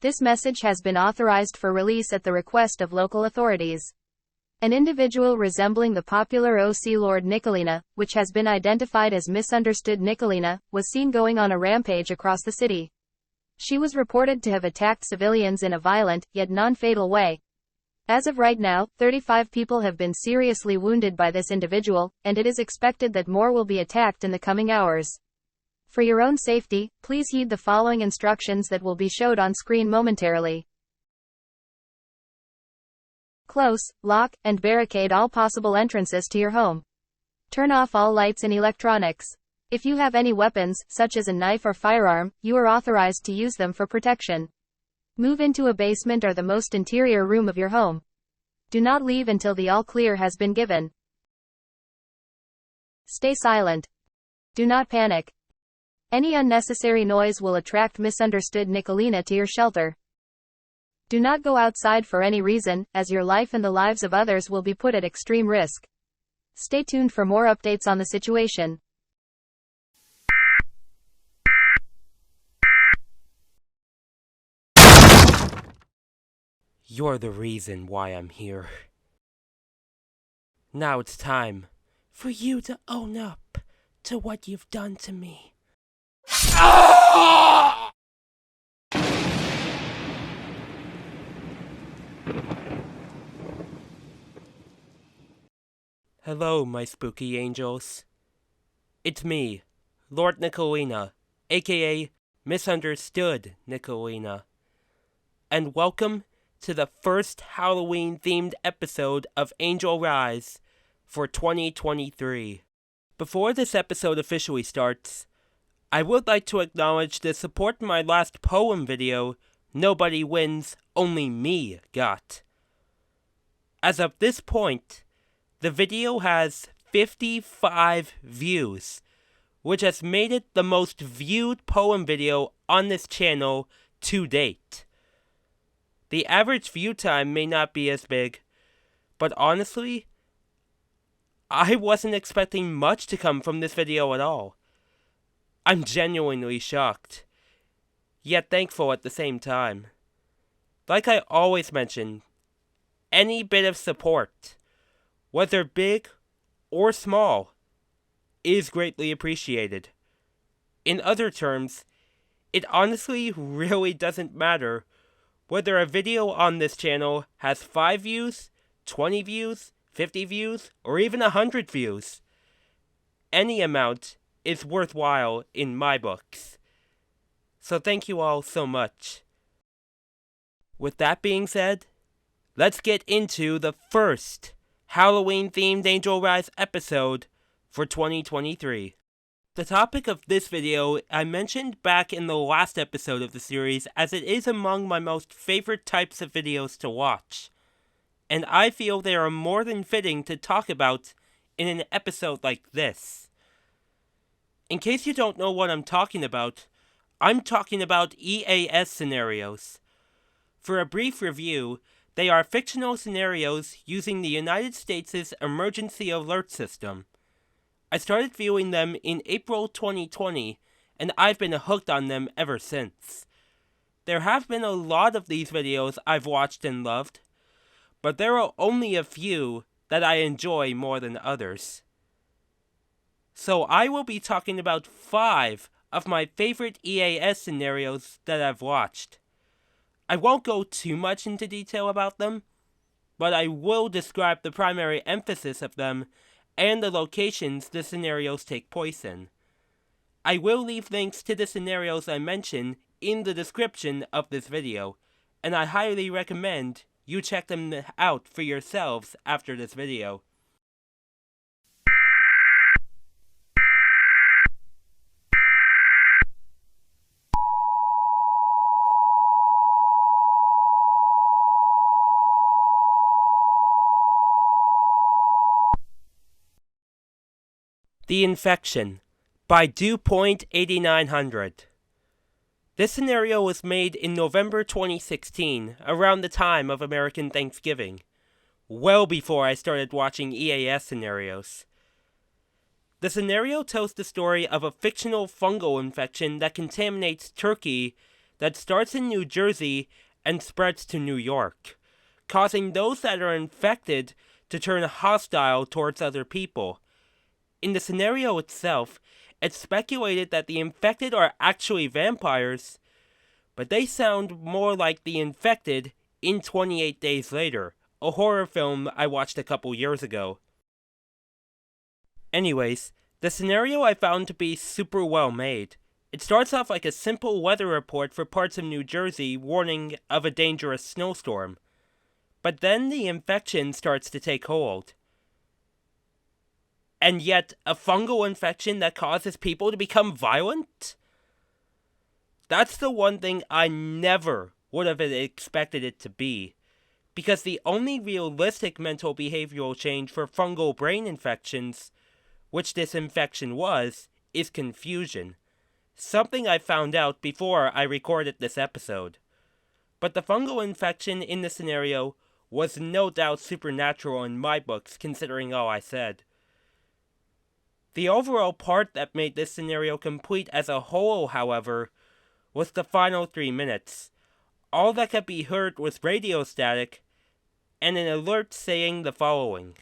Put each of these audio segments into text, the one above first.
This message has been authorized for release at the request of local authorities. An individual resembling the popular OC Lord Nicolina, which has been identified as Misunderstood Nicolina, was seen going on a rampage across the city. She was reported to have attacked civilians in a violent, yet non-fatal way. As of right now, 35 people have been seriously wounded by this individual, and it is expected that more will be attacked in the coming hours. For your own safety, please heed the following instructions that will be showed on screen momentarily. Close, lock, and barricade all possible entrances to your home. Turn off all lights and electronics. If you have any weapons, such as a knife or firearm, you are authorized to use them for protection. Move into a basement or the most interior room of your home. Do not leave until the all clear has been given. Stay silent. Do not panic. Any unnecessary noise will attract Misunderstood Nicolina to your shelter. Do not go outside for any reason, as your life and the lives of others will be put at extreme risk. Stay tuned for more updates on the situation. You're the reason why I'm here. Now it's time for you to own up to what you've done to me. Hello, my spooky angels. It's me, Lord Nicolina, aka Misunderstood Nicolina. And welcome to the first Halloween-themed episode of Angel Rise for 2023. Before this episode officially starts, I would like to acknowledge the support my last poem video, Nobody Wins, Only Me, got. As of this point, the video has 55 views, which has made it the most viewed poem video on this channel to date. The average view time may not be as big, but honestly, I wasn't expecting much to come from this video at all. I'm genuinely shocked, yet thankful at the same time. Like I always mention, any bit of support, whether big or small, is greatly appreciated. In other terms, it honestly really doesn't matter whether a video on this channel has 5 views, 20 views, 50 views, or even 100 views. Any amount is worthwhile in my books. So thank you all so much. With that being said, let's get into the first Halloween-themed Angel Rise episode for 2023. The topic of this video I mentioned back in the last episode of the series, as it is among my most favorite types of videos to watch, and I feel they are more than fitting to talk about in an episode like this. In case you don't know what I'm talking about EAS Scenarios. For a brief review, they are fictional scenarios using the United States' emergency alert system. I started viewing them in April 2020, and I've been hooked on them ever since. There have been a lot of these videos I've watched and loved, but there are only a few that I enjoy more than others. So I will be talking about 5 of my favorite EAS scenarios that I've watched. I won't go too much into detail about them, but I will describe the primary emphasis of them and the locations the scenarios take place in. I will leave links to the scenarios I mention in the description of this video, and I highly recommend you check them out for yourselves after this video. The Infection by Dewpoint 8900. This scenario was made in November 2016, around the time of American Thanksgiving, well before I started watching EAS scenarios. The scenario tells the story of a fictional fungal infection that contaminates Turkey that starts in New Jersey and spreads to New York, causing those that are infected to turn hostile towards other people. In the scenario itself, it's speculated that the infected are actually vampires, but they sound more like The Infected in 28 Days Later, a horror film I watched a couple years ago. Anyways, the scenario I found to be super well made. It starts off like a simple weather report for parts of New Jersey warning of a dangerous snowstorm. But then the infection starts to take hold. And yet, a fungal infection that causes people to become violent? That's the one thing I never would have expected it to be. Because the only realistic mental behavioral change for fungal brain infections, which this infection was, is confusion. Something I found out before I recorded this episode. But the fungal infection in the scenario was no doubt supernatural in my books, considering all I said. The overall part that made this scenario complete as a whole, however, was the final 3 minutes. All that could be heard was radio static, and an alert saying the following.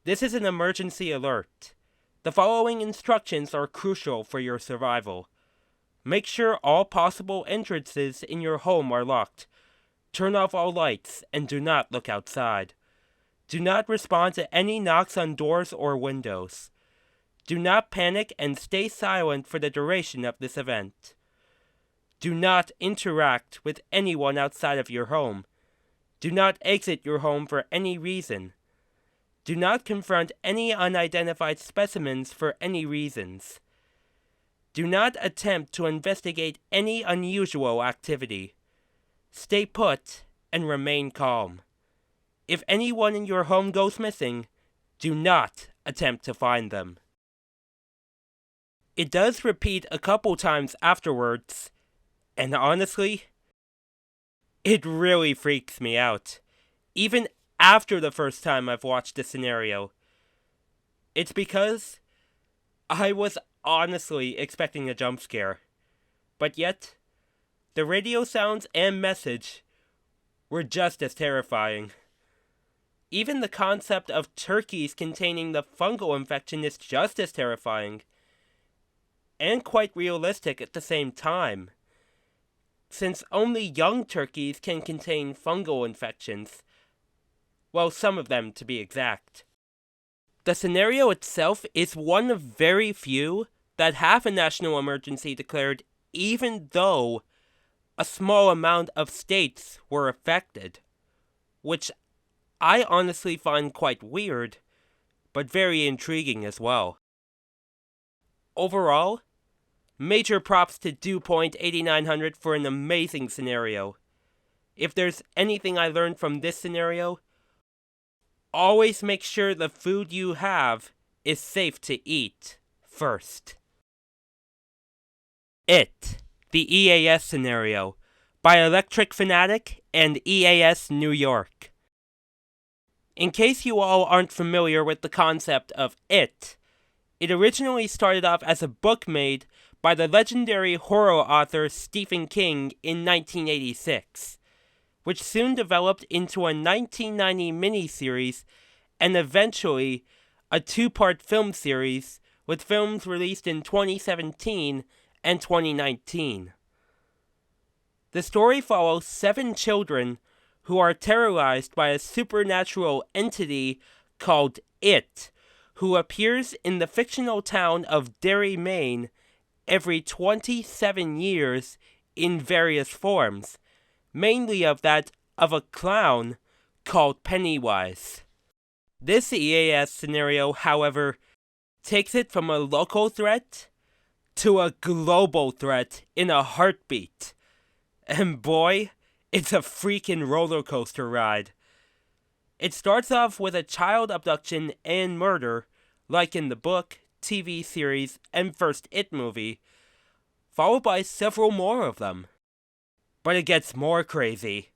This is an emergency alert. The following instructions are crucial for your survival. Make sure all possible entrances in your home are locked. Turn off all lights and do not look outside. Do not respond to any knocks on doors or windows. Do not panic and stay silent for the duration of this event. Do not interact with anyone outside of your home. Do not exit your home for any reason. Do not confront any unidentified specimens for any reasons. Do not attempt to investigate any unusual activity. Stay put and remain calm. If anyone in your home goes missing, do not attempt to find them. It does repeat a couple times afterwards, and honestly, it really freaks me out. Even after the first time I've watched the scenario. It's because I was honestly expecting a jump scare. But yet, the radio sounds and message were just as terrifying. Even the concept of turkeys containing the fungal infection is just as terrifying. And quite realistic at the same time, since only young turkeys can contain fungal infections. Well, some of them to be exact. The scenario itself is one of very few that have a national emergency declared, even though a small amount of states were affected, which I honestly find quite weird, but very intriguing as well. Overall, major props to DewPoint 8900 for an amazing scenario. If there's anything I learned from this scenario, always make sure the food you have is safe to eat first. It, the EAS Scenario, by Electric Fanatic and EAS New York. In case you all aren't familiar with the concept of It originally started off as a book made by the legendary horror author Stephen King in 1986, which soon developed into a 1990 miniseries and eventually a 2-part film series with films released in 2017 and 2019. The story follows 7 children who are terrorized by a supernatural entity called It, who appears in the fictional town of Derry, Maine, every 27 years in various forms, mainly of that of a clown called Pennywise. This EAS scenario, however, takes it from a local threat to a global threat in a heartbeat. And boy, it's a freaking roller coaster ride. It starts off with a child abduction and murder, like in the book, TV series, and first It movie, followed by several more of them. But it gets more crazy.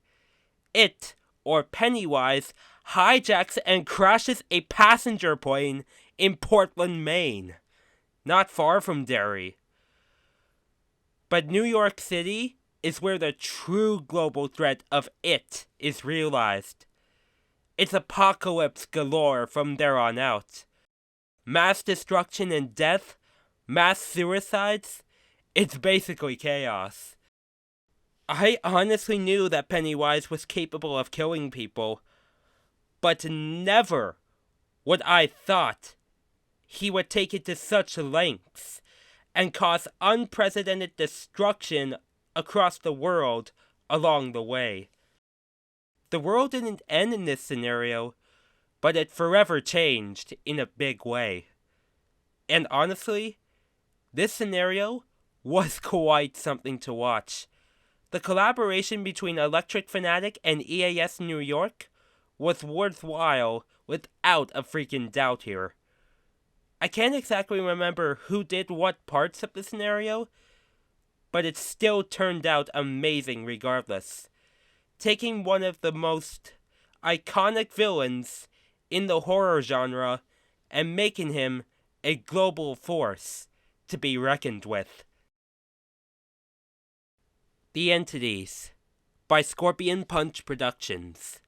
It, or Pennywise, hijacks and crashes a passenger plane in Portland, Maine, not far from Derry. But New York City is where the true global threat of it is realized. It's apocalypse galore from there on out. Mass destruction and death, mass suicides, it's basically chaos. I honestly knew that Pennywise was capable of killing people, but never would I thought he would take it to such lengths and cause unprecedented destruction across the world along the way. The world didn't end in this scenario, but it forever changed in a big way. And honestly, this scenario was quite something to watch. The collaboration between Electric Fanatic and EAS New York was worthwhile without a freaking doubt here. I can't exactly remember who did what parts of the scenario, but it still turned out amazing regardless. Taking one of the most iconic villains in the horror genre and making him a global force to be reckoned with. The Entities by Scorpion Punch Productions.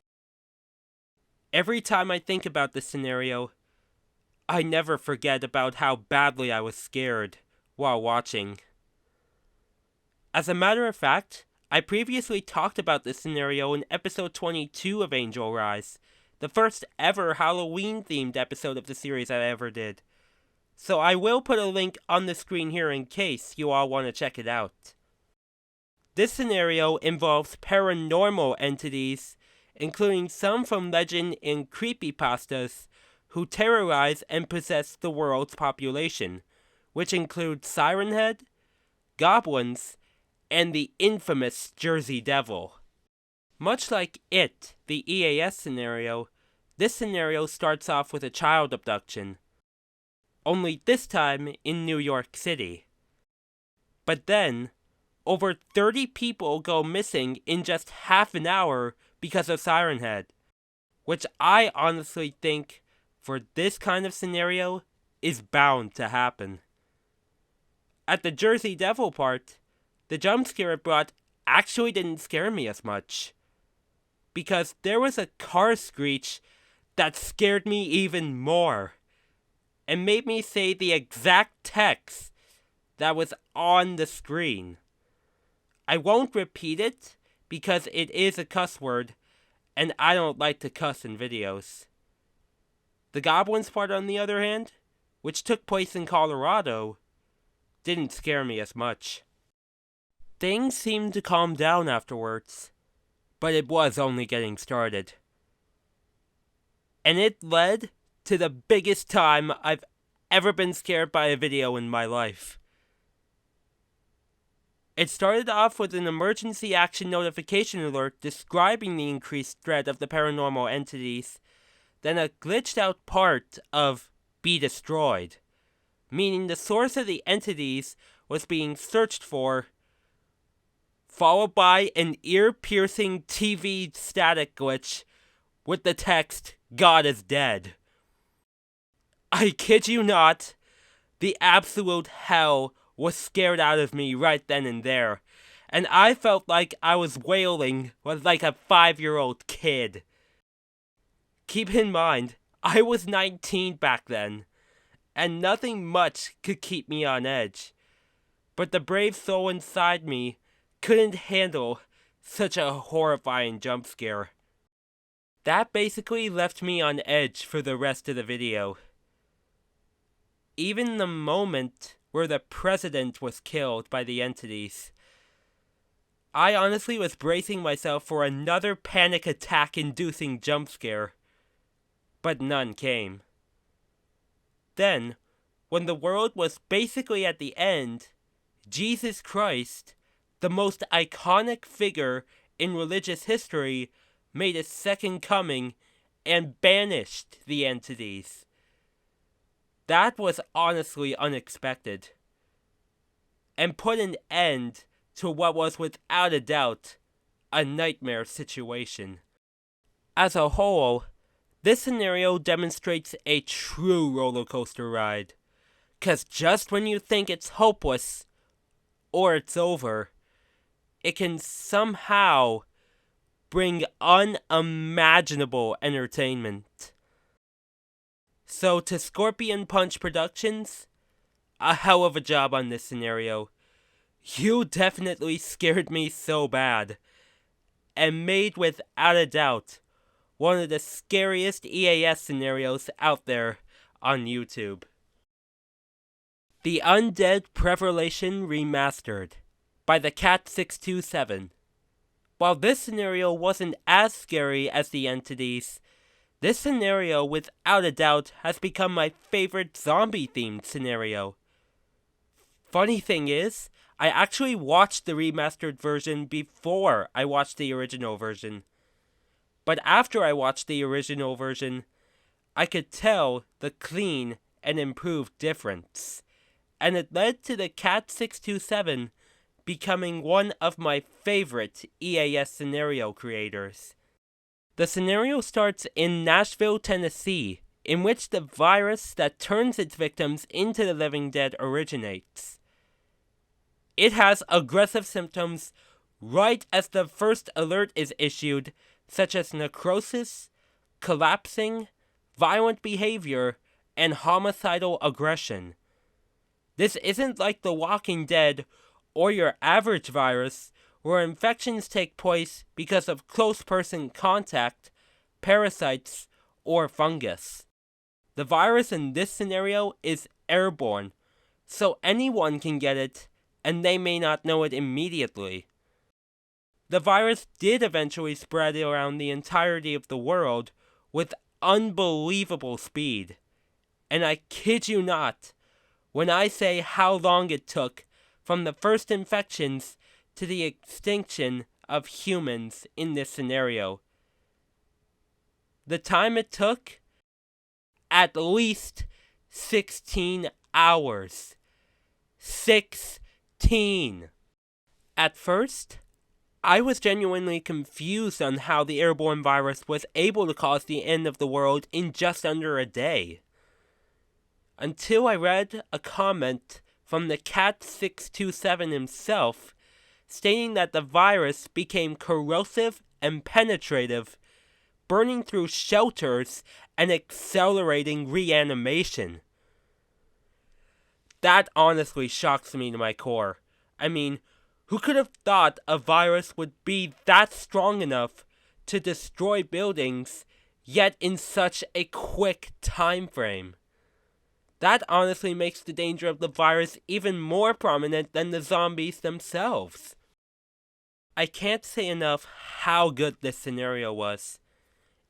Every time I think about this scenario, I never forget about how badly I was scared while watching. As a matter of fact, I previously talked about this scenario in episode 22 of Angel Rise, the first ever Halloween-themed episode of the series I ever did. So I will put a link on the screen here in case you all want to check it out. This scenario involves paranormal entities, including some from legend and creepypastas, who terrorize and possess the world's population, which includes Siren Head, goblins, and the infamous Jersey Devil. Much like It, the EAS scenario, this scenario starts off with a child abduction, only this time in New York City. But then, over 30 people go missing in just half an hour because of Siren Head, which I honestly think, for this kind of scenario, is bound to happen. At the Jersey Devil part, the jump scare it brought actually didn't scare me as much, because there was a car screech that scared me even more, and made me say the exact text that was on the screen. I won't repeat it, because it is a cuss word, and I don't like to cuss in videos. The goblins part, on the other hand, which took place in Colorado, didn't scare me as much. Things seemed to calm down afterwards, but it was only getting started. And it led to the biggest time I've ever been scared by a video in my life. It started off with an emergency action notification alert describing the increased threat of the paranormal entities, then a glitched out part of "be destroyed," meaning the source of the entities was being searched for, followed by an ear-piercing TV static glitch with the text, "God is dead." I kid you not, the absolute hell was scared out of me right then and there, and I felt like I was wailing like a 5-year-old kid. Keep in mind, I was 19 back then, and nothing much could keep me on edge, but the brave soul inside me couldn't handle such a horrifying jump scare. That basically left me on edge for the rest of the video. Even the moment where the president was killed by the entities, I honestly was bracing myself for another panic attack-inducing jump scare, but none came. Then, when the world was basically at the end, Jesus Christ, the most iconic figure in religious history, made a second coming and banished the entities. That was honestly unexpected, and put an end to what was without a doubt a nightmare situation. As a whole, this scenario demonstrates a true roller coaster ride, 'cause just when you think it's hopeless, or it's over, it can somehow bring unimaginable entertainment. So to Scorpion Punch Productions, a hell of a job on this scenario. You definitely scared me so bad, and made without a doubt one of the scariest EAS scenarios out there on YouTube. The Undead Prevelation Remastered by the Cat627. While this scenario wasn't as scary as the entities, this scenario without a doubt has become my favorite zombie-themed scenario. Funny thing is, I actually watched the remastered version before I watched the original version. But after I watched the original version, I could tell the clean and improved difference. And it led to the Cat627 becoming one of my favorite EAS scenario creators. The scenario starts in Nashville, Tennessee, in which the virus that turns its victims into the living dead originates. It has aggressive symptoms right as the first alert is issued, such as necrosis, collapsing, violent behavior, and homicidal aggression. This isn't like The Walking Dead or your average virus, where infections take place because of close person contact, parasites, or fungus. The virus in this scenario is airborne, so anyone can get it, and they may not know it immediately. The virus did eventually spread around the entirety of the world with unbelievable speed. And I kid you not, when I say how long it took from the first infections to the extinction of humans in this scenario. The time it took? At least 16 hours. 16! At first, I was genuinely confused on how the airborne virus was able to cause the end of the world in just under a day. Until I read a comment from the Cat627 himself, stating that the virus became corrosive and penetrative, burning through shelters and accelerating reanimation. That honestly shocks me to my core. I mean, who could have thought a virus would be that strong enough to destroy buildings, yet in such a quick time frame? That honestly makes the danger of the virus even more prominent than the zombies themselves. I can't say enough how good this scenario was.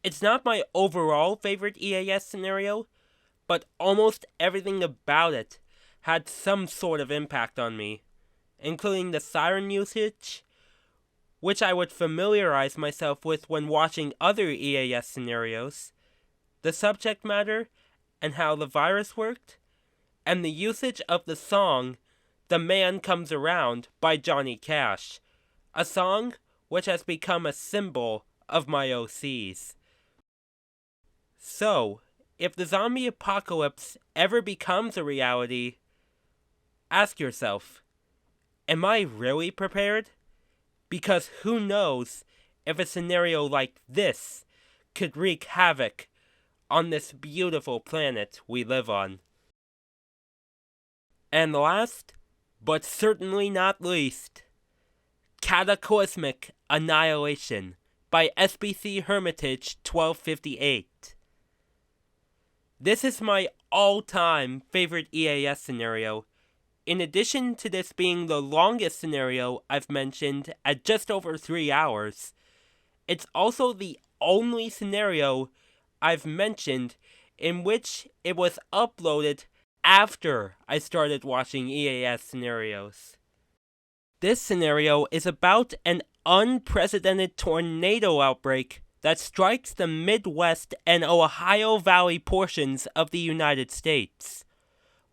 It's not my overall favorite EAS scenario, but almost everything about it had some sort of impact on me, including the siren usage, which I would familiarize myself with when watching other EAS scenarios, the subject matter, and how the virus worked, and the usage of the song The Man Comes Around by Johnny Cash, a song which has become a symbol of my OCs. So, if the zombie apocalypse ever becomes a reality, ask yourself, am I really prepared? Because who knows if a scenario like this could wreak havoc on this beautiful planet we live on. And last, but certainly not least, Cataclysmic Annihilation by SBC Hermitage 1258. This is my all-time favorite EAS scenario. In addition to this being the longest scenario I've mentioned at just over 3 hours, it's also the only scenario I've mentioned in which it was uploaded after I started watching EAS scenarios. This scenario is about an unprecedented tornado outbreak that strikes the Midwest and Ohio Valley portions of the United States.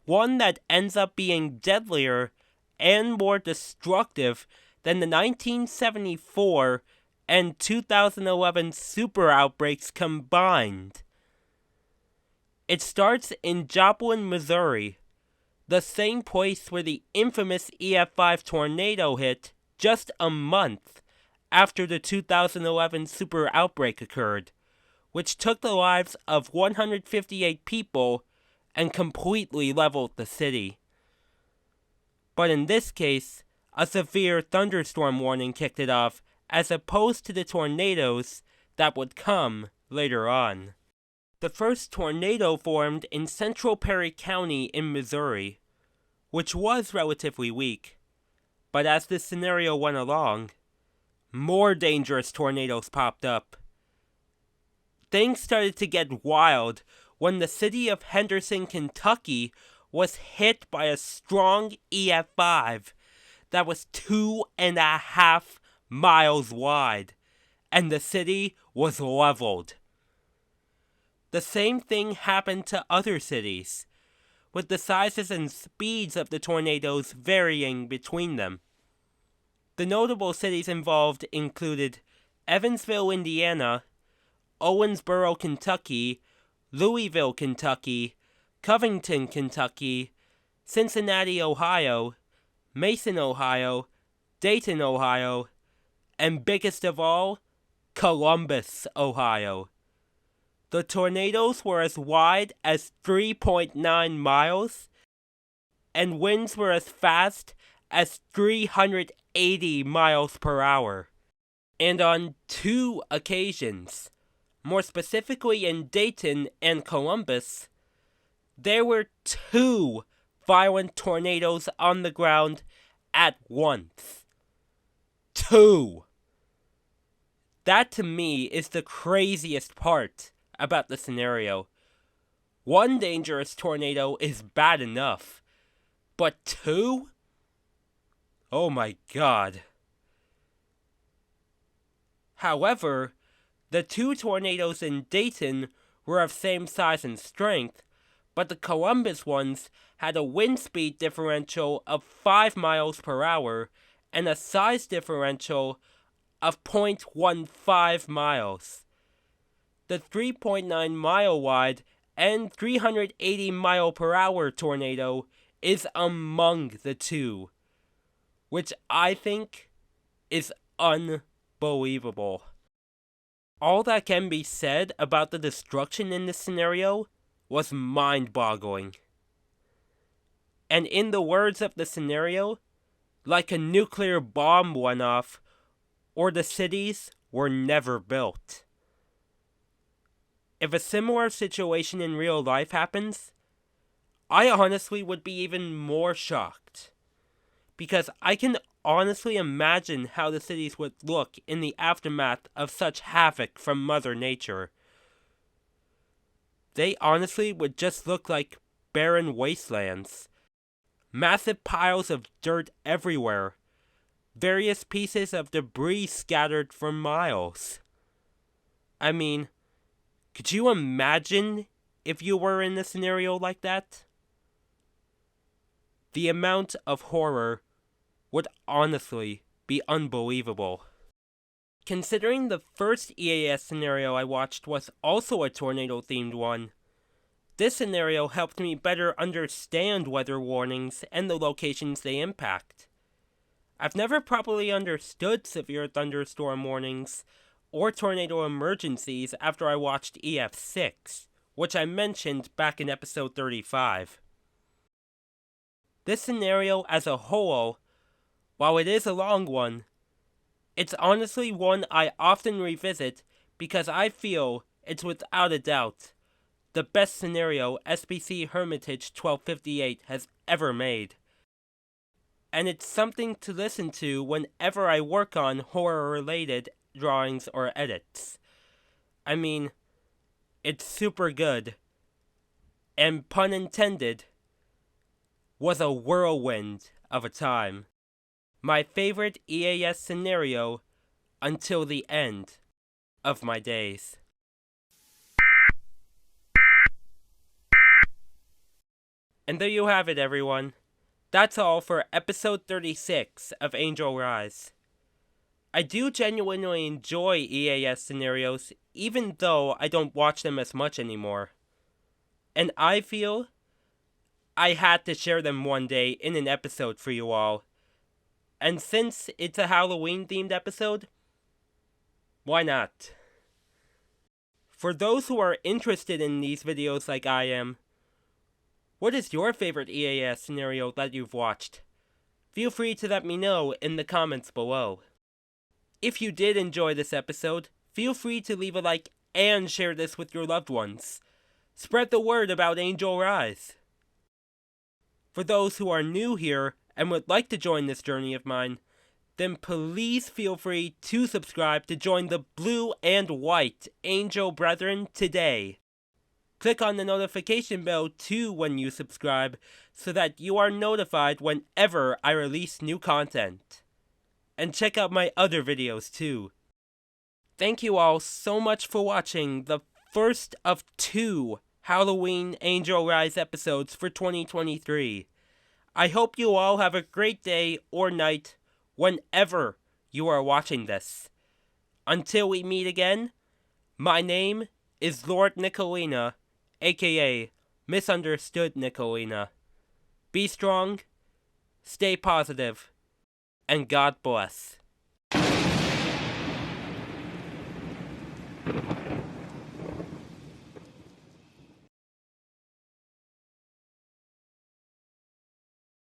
One that ends up being deadlier and more destructive than the 1974 and 2011 super outbreaks combined. It starts in Joplin, Missouri, the same place where the infamous EF5 tornado hit just a month after the 2011 super outbreak occurred, which took the lives of 158 people and completely leveled the city. But in this case, a severe thunderstorm warning kicked it off, as opposed to the tornadoes that would come later on. The first tornado formed in central Perry County in Missouri, which was relatively weak. But as this scenario went along, more dangerous tornadoes popped up. Things started to get wild when the city of Henderson, Kentucky was hit by a strong EF5 that was 2.5 miles wide, and the city was leveled. The same thing happened to other cities, with the sizes and speeds of the tornadoes varying between them. The notable cities involved included Evansville, Indiana, Owensboro, Kentucky, Louisville, Kentucky, Covington, Kentucky, Cincinnati, Ohio, Mason, Ohio, Dayton, Ohio, and biggest of all, Columbus, Ohio. The tornadoes were as wide as 3.9 miles, and winds were as fast as 380 miles per hour. And on 2 occasions, more specifically in Dayton and Columbus, there were 2 violent tornadoes on the ground at once. 2! That to me is the craziest part about the scenario. One dangerous tornado is bad enough, but 2? Oh my god. However, the 2 tornadoes in Dayton were of same size and strength, but the Columbus ones had a wind speed differential of 5 miles per hour and a size differential of 0.15 miles. The 3.9 mile wide and 380 mile per hour tornado is among the 2, which I think is unbelievable. All that can be said about the destruction in this scenario was mind-boggling. And in the words of the scenario, like a nuclear bomb went off, or the cities were never built. If a similar situation in real life happens, I honestly would be even more shocked. Because I can honestly imagine how the cities would look in the aftermath of such havoc from Mother Nature. They honestly would just look like barren wastelands. Massive piles of dirt everywhere. Various pieces of debris scattered for miles. I mean, could you imagine if you were in a scenario like that? The amount of horror would honestly be unbelievable. Considering the first EAS scenario I watched was also a tornado-themed one, this scenario helped me better understand weather warnings and the locations they impact. I've never properly understood severe thunderstorm warnings or tornado emergencies after I watched EF6, which I mentioned back in episode 35. This scenario as a whole, while it is a long one, it's honestly one I often revisit because I feel it's without a doubt the best scenario SBC Hermitage 1258 has ever made. And it's something to listen to whenever I work on horror-related drawings or edits. I mean, it's super good, and pun intended, was a whirlwind of a time. My favorite EAS scenario until the end of my days. And there you have it, everyone. That's all for episode 36 of Angel Rise. I do genuinely enjoy EAS scenarios, even though I don't watch them as much anymore. And I feel I had to share them one day in an episode for you all, And since it's a Halloween-themed episode, why not? For those who are interested in these videos like I am, what is your favorite EAS scenario that you've watched? Feel free to let me know in the comments below. If you did enjoy this episode, feel free to leave a like and share this with your loved ones. Spread the word about Angel Rise. For those who are new here and would like to join this journey of mine, then please feel free to subscribe to join the blue and white Angel Brethren today. Click on the notification bell too when you subscribe so that you are notified whenever I release new content. And check out my other videos too. Thank you all so much for watching the first of 2 Halloween Angel Rise episodes for 2023. I hope you all have a great day or night whenever you are watching this. Until we meet again, my name is Lord Nicolina, aka Misunderstood Nicolina. Be strong, stay positive, and God bless.